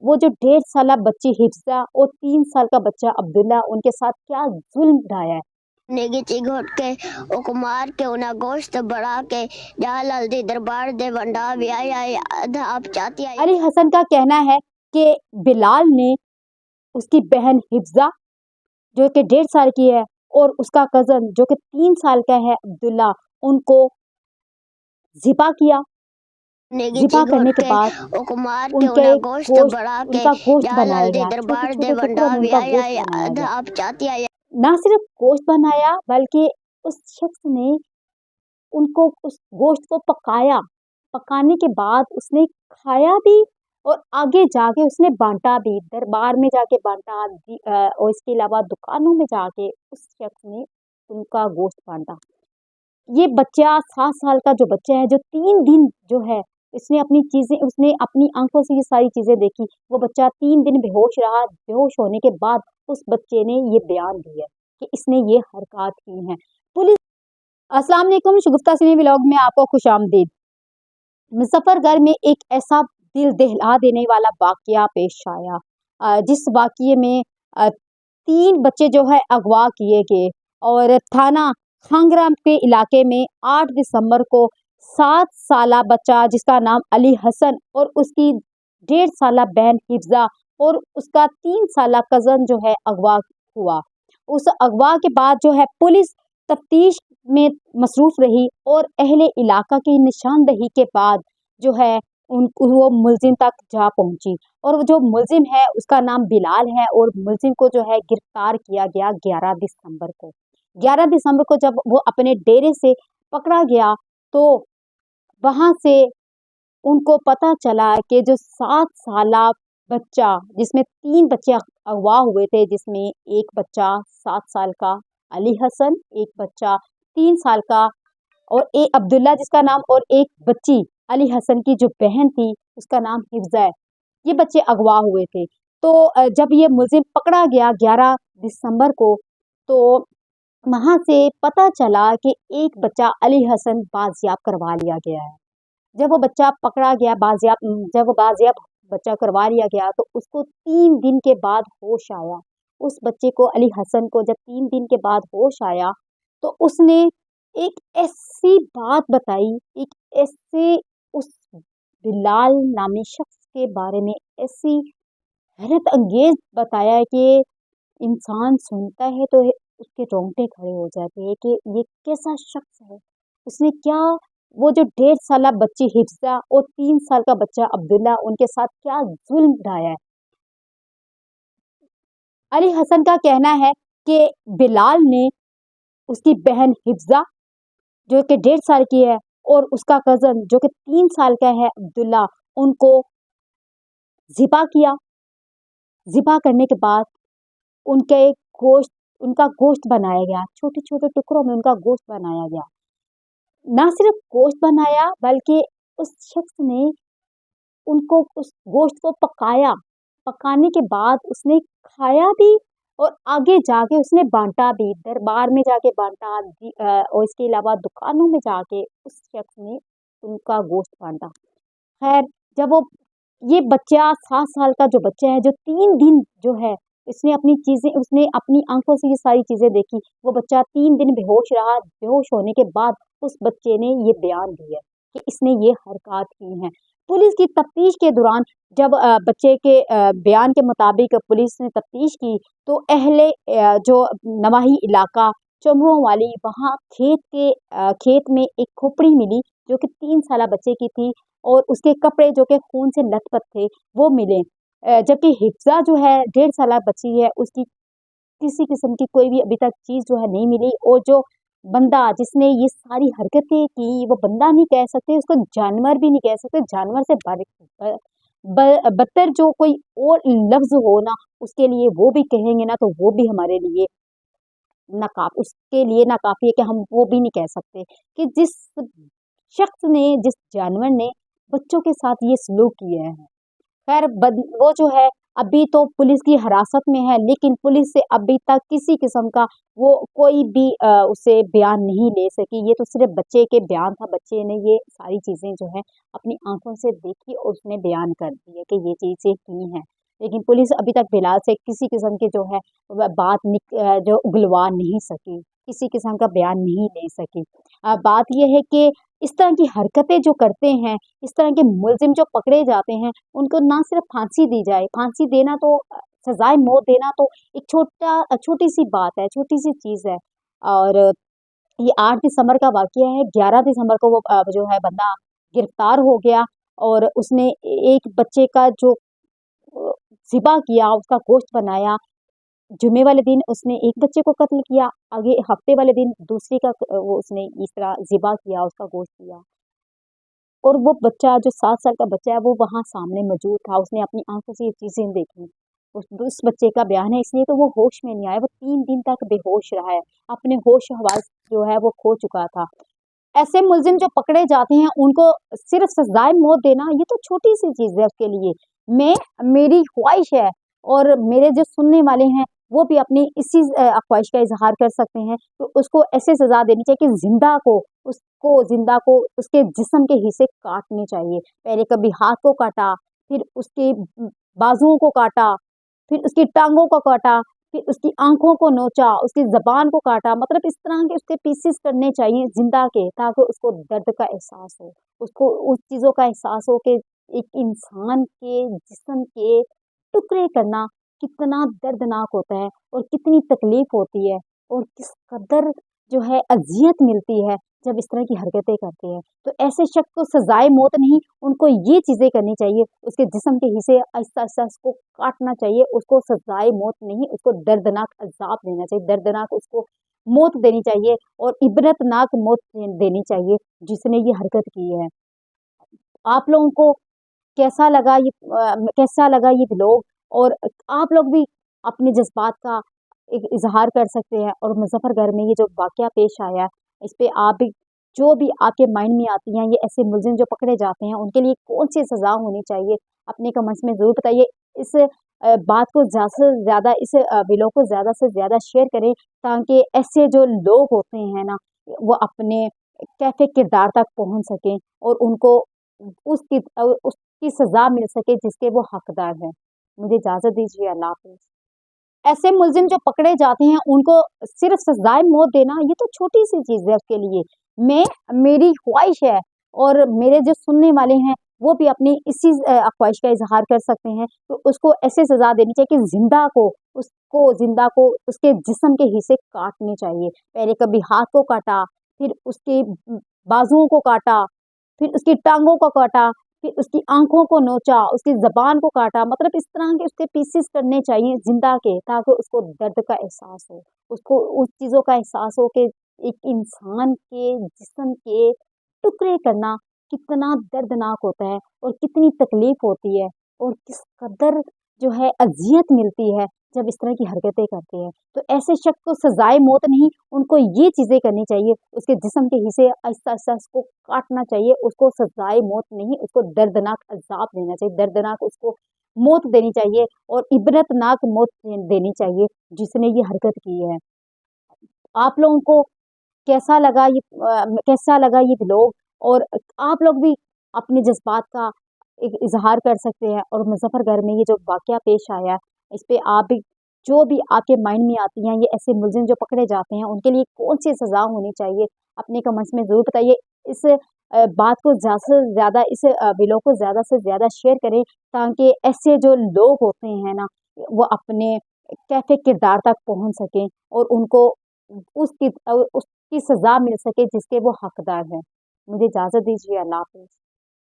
वो जो 1.5 साल बच्ची हिफ्जा और 3 साल का बच्चा अब्दुल्ला, उनके साथ क्या जुल्म ढाया है। नेगी घोट के ओको मार के उन्हें गोश्त बढ़ा के जाल हल्दी दरबार दे वंडा भी आया आप चाहती आई। अली हसन का कहना है कि बिलाल ने उसकी बहन हिफ्जा जो कि 1.5 साल की है और उसका कजन जो कि 3 साल का है अब्दुल्ला, उनको ज़िबा किया। ज़िबा करने के बाद ओको मार के उनके उन्हें गोश्त बढ़ा के उनका गोश्त जाल बनाया हल्दी गया, छोटे दरबार दे छोटे टुकड़ों वंडा में भी उनका गोश्त बनाया आया गया। आप चाहती आई। ना सिर्फ गोश्त बनाया बल्कि उस शख्स ने उनको उस गोश्त को पकाया, पकाने के बाद उसने खाया भी और आगे जाके उसने बांटा भी, दरबार में जाके बांटा, और इसके अलावा दुकानों में जाके उस शख्स ने उनका गोश्त बांटा। ये बच्चा 7 साल का जो बच्चा है, जो 3 दिन जो है उसने अपनी आंखों से ये सारी चीजें देखी। वो बच्चा 3 दिन बेहोश रहा। बेहोश होने के बाद उस बच्चे ने ये बयान दिया कि इसने ये हरकत की हैं। पुलिस अस्सलाम वालेकुम, शगुफ्ता सिने व्लॉग में आपको खुशामदीद। मुजफ्फरगढ़ में एक ऐसा दिल दहला देने वाला वाकया पेश आया, जिस वाकये में 3 बच्चे जो है अगवा किए गए और थाना खांगरा के इलाके में 8 दिसंबर को 7 साला बच्चा जिसका नाम अली हसन और उसकी 1.5 साला बहन हिफ्जा और उसका 3 साला कजन जो है अगवा हुआ। उस अगवा के बाद जो है पुलिस तफ्तीश में मसरूफ रही और अहले इलाका की निशानदही के बाद जो है वो मुलजिम तक जा पहुंची और वो जो मुलजिम है उसका नाम बिलाल है और मुलजिम को जो है गिरफ्तार किया गया 11 दिसंबर को। 11 दिसंबर को जब वो अपने डेरे से पकड़ा गया तो वहां से उनको पता चला कि जो 7 साला बच्चा, जिसमें 3 बच्चे अगवा हुए थे, जिसमें एक बच्चा 7 साल का अली हसन, एक बच्चा 3 साल का और एक अब्दुल्ला जिसका नाम, और एक बच्ची अली हसन की जो बहन थी उसका नाम हिफ्जा है। ये बच्चे अगवा हुए थे। तो जब ये मुलजिम पकड़ा गया 11 दिसंबर को, तो वहां से पता चला कि एक बच्चा अली हसन बाजियाब करवा लिया गया है। जब वो बच्चा पकड़ा गया जब वो बाजियाब बच्चा करवा लिया गया तो उसको 3 दिन के बाद होश आया। उस बच्चे को, अली हसन को, जब 3 दिन के बाद होश आया तो उसने एक ऐसी बात बताई, एक ऐसे उस बिलाल नामी शख्स के बारे में ऐसी हैरत अंगेज बताया कि इंसान सुनता है तो उसके रोंगटे खड़े हो जाते हैं कि ये कैसा शख्स है। उसने क्या, वो जो 1.5 साला बच्ची हिफ्जा और 3 साल का बच्चा अब्दुल्ला, उनके साथ क्या जुल्म ढाया है। अली हसन का कहना है कि बिलाल ने उसकी बहन हिफ्जा जो कि 1.5 साल की है और उसका कजन जो कि 3 साल का है अब्दुल्ला, उनको ज़िबा किया। ज़िबा करने के बाद उनका गोश्त बनाया गया, छोटे छोटे टुकड़ों में उनका गोश्त बनाया गया। ना सिर्फ गोश्त बनाया बल्कि उस शख्स ने उनको उस गोश्त को पकाया, पकाने के बाद उसने खाया भी और आगे जाके उसने बांटा भी, दरबार में जाके बांटा, और इसके अलावा दुकानों में जाके उस शख्स ने उनका गोश्त बांटा। खैर, जब वो ये बच्चा 7 साल का जो बच्चा है, जो 3 दिन जो है उसने अपनी आंखों से ये सारी चीजें देखी। वो बच्चा 3 दिन बेहोश रहा। बेहोश होने के बाद उस बच्चे ने ये बयान दिया कि इसने ये हरकत की हैं। पुलिस की तफ्तीश के दौरान जब बच्चे के बयान के मुताबिक पुलिस ने तफ्तीश की तो जो नवाही इलाका चमरों वाली, वहाँ खेत में एक खोपड़ी मिली जो कि 3 साला बच्चे की थी और उसके कपड़े जो कि खून से लथपथ थे वो मिले। जबकि हिफ्जा जो है 1.5 साला बच्ची है, उसकी किसी किस्म की कोई भी अभी तक चीज जो है नहीं मिली। और जो बंदा जिसने ये सारी हरकतें की, वो बंदा नहीं कह सकते, उसको जानवर भी नहीं कह सकते, जानवर से बदतर जो कोई और लफ्ज हो ना, उसके लिए वो भी कहेंगे ना तो वो भी हमारे लिए उसके लिए नाकाफी है कि हम वो भी नहीं कह सकते कि जिस शख्स ने, जिस जानवर ने बच्चों के साथ ये सलूक किया है। खैर, वो जो है अभी तो पुलिस की हिरासत में है, लेकिन पुलिस से अभी तक किसी किस्म का वो कोई भी उसे बयान नहीं ले सकी। ये तो सिर्फ बच्चे के बयान था, बच्चे ने ये सारी चीज़ें जो है अपनी आंखों से देखी और उसने बयान कर दिया कि ये चीज़ें की हैं। लेकिन पुलिस अभी तक फिलहाल से किसी किस्म की जो है जो उगलवा नहीं सकी, किसी किस्म का बयान नहीं ले सकी। बात ये है कि इस तरह की हरकतें जो करते हैं, इस तरह के मुलज़िम जो पकड़े जाते हैं, उनको ना सिर्फ़ फांसी दी जाए, फांसी देना तो सज़ाए मौत देना तो एक छोटी-सी बात है, छोटी-सी चीज़ है। और ये 8 दिसंबर का वाक़या है, 11 दिसंबर को वो जो है बंदा गिरफ़्तार हो गया और उसने एक बच्चे का जो अ, ज़िबा किया, उसका गोश्त बनाया। जुम्मे वाले दिन उसने एक बच्चे को कत्ल किया, आगे हफ्ते वाले दिन दूसरे का वो उसने इस तरह ज़िबा किया, उसका गोश्त दिया। और वो बच्चा जो 7 साल का बच्चा है वो वहाँ सामने मौजूद था, उसने अपनी आँखों से ये चीज़ें देखी। उस बच्चे का बयान है इसलिए तो वो होश में नहीं आया, वो 3 दिन तक बेहोश रहा है, अपने होश-हवास जो है वो खो चुका था। ऐसे मुलज़िम जो पकड़े जाते हैं उनको सिर्फ़ सज़ाए मौत देना ये तो छोटी-सी चीज़ है उसके लिए। मेरी ख़्वाहिश है और मेरे जो सुनने वाले हैं वो भी अपनी इसी ख़्वाहिश का इज़हार कर सकते हैं, तो उसको ऐसे सज़ा देनी चाहिए कि ज़िंदा को उसके जिस्म के हिस्से काटने चाहिए। पहले कभी हाथ को काटा, फिर उसके बाजुओं को काटा, फिर उसकी टाँगों को काटा, फिर उसकी आँखों को नोचा, उसकी ज़बान को काटा, मतलब इस तरह के उसके पीसेस करने चाहिए ज़िंदा के, ताकि उसको दर्द का एहसास हो। उसको उस चीज़ों का एहसास हो कि एक इंसान के जिस्म के टुकड़े करना कितना दर्दनाक होता है और कितनी तकलीफ़ होती है और किस कदर जो है अज़ियत मिलती है जब इस तरह की हरकतें करते हैं। तो ऐसे शख्स को सज़ाए मौत नहीं, उनको ये चीज़ें करनी चाहिए, उसके जिस्म के हिस्से आहिस्ता-आहिस्ता उसको काटना चाहिए, उसको सज़ाए मौत नहीं, उसको दर्दनाक अज़ाब देना चाहिए, दर्दनाक उसको मौत देनी चाहिए और इबरतनाक मौत देनी चाहिए, जिसने ये हरकत की है। आप लोगों को कैसा लगा ये व्लॉग और आप लोग भी अपने जज़्बात का एक इज़हार कर सकते हैं और मुज़फ़्फ़रगढ़ में ये जो वाक़या पेश आया, इस पे आप भी जो भी आपके माइंड में आती हैं, ये ऐसे मुलज़िम जो पकड़े जाते हैं, उनके लिए कौन-सी सज़ा होनी चाहिए, अपने कमेंट्स में ज़रूर बताइए। इस बात को ज़्यादा से ज़्यादा व्लॉग को ज़्यादा से ज़्यादा शेयर करें, ताकि ऐसे जो लोग होते हैं ना, वो अपने कैफ़े किरदार तक पहुँच सकें और उनको उसकी सज़ा मिल सके जिसके वो हकदार हैं। मुझे इजाज़त दीजिए, अल्लाह हाफ़िज़। ऐसे मुलज़िम जो पकड़े जाते हैं उनको सिर्फ़ सज़ाए मौत देना ये तो छोटी-सी चीज़ है उसके लिए। मेरी ख़्वाहिश है और मेरे जो सुनने वाले हैं वो भी अपनी इसी ख़्वाहिश का इज़हार कर सकते हैं, तो उसको ऐसे सज़ा देनी चाहिए कि ज़िंदा को उसके जिस्म के हिस्से काटने चाहिए। पहले कभी हाथ को काटा, फिर उसके बाजुओं को काटा, फिर उसकी टाँगों को काटा, फिर उसकी आँखों को नोचा, उसकी ज़बान को काटा, मतलब इस तरह के उसके पीसेस करने चाहिए ज़िंदा के, ताकि उसको दर्द का एहसास हो। उसको उस चीज़ों का एहसास हो कि एक इंसान के जिस्म के टुकड़े करना कितना दर्दनाक होता है और कितनी तकलीफ़ होती है और किस कदर जो है अज़ियत मिलती है जब इस तरह की हरकतें करते हैं। तो ऐसे शख्स को सज़ाए मौत नहीं, उनको ये चीज़ें करनी चाहिए, उसके जिस्म के हिस्से आहिस्ता-आहिस्ता उसको काटना चाहिए, उसको सज़ाए मौत नहीं, उसको दर्दनाक अज़ाब देना चाहिए, दर्दनाक उसको मौत देनी चाहिए और इबरतनाक मौत देनी चाहिए, जिसने ये हरकत की है। आप लोगों को कैसा लगा ये व्लॉग और आप लोग भी अपने जज़्बात का एक इज़हार कर सकते हैं और मुज़फ़्फ़रगढ़ में ये जो वाक़या पेश आया, इस पे आप भी जो भी आपके माइंड में आती हैं, ये ऐसे मुलज़िम जो पकड़े जाते हैं, उनके लिए कौन-सी सज़ा होनी चाहिए, अपने कमेंट्स में ज़रूर बताइए। इस बात को ज़्यादा से ज़्यादा व्लॉग को ज़्यादा से ज़्यादा शेयर करें, ताकि ऐसे जो लोग होते हैं ना, वो अपने कैफ़े किरदार तक पहुँच सकें और उनको उसकी सज़ा मिल सके जिसके वो हकदार हैं। मुझे इजाज़त दीजिए, अल्लाह हाफ़िज़।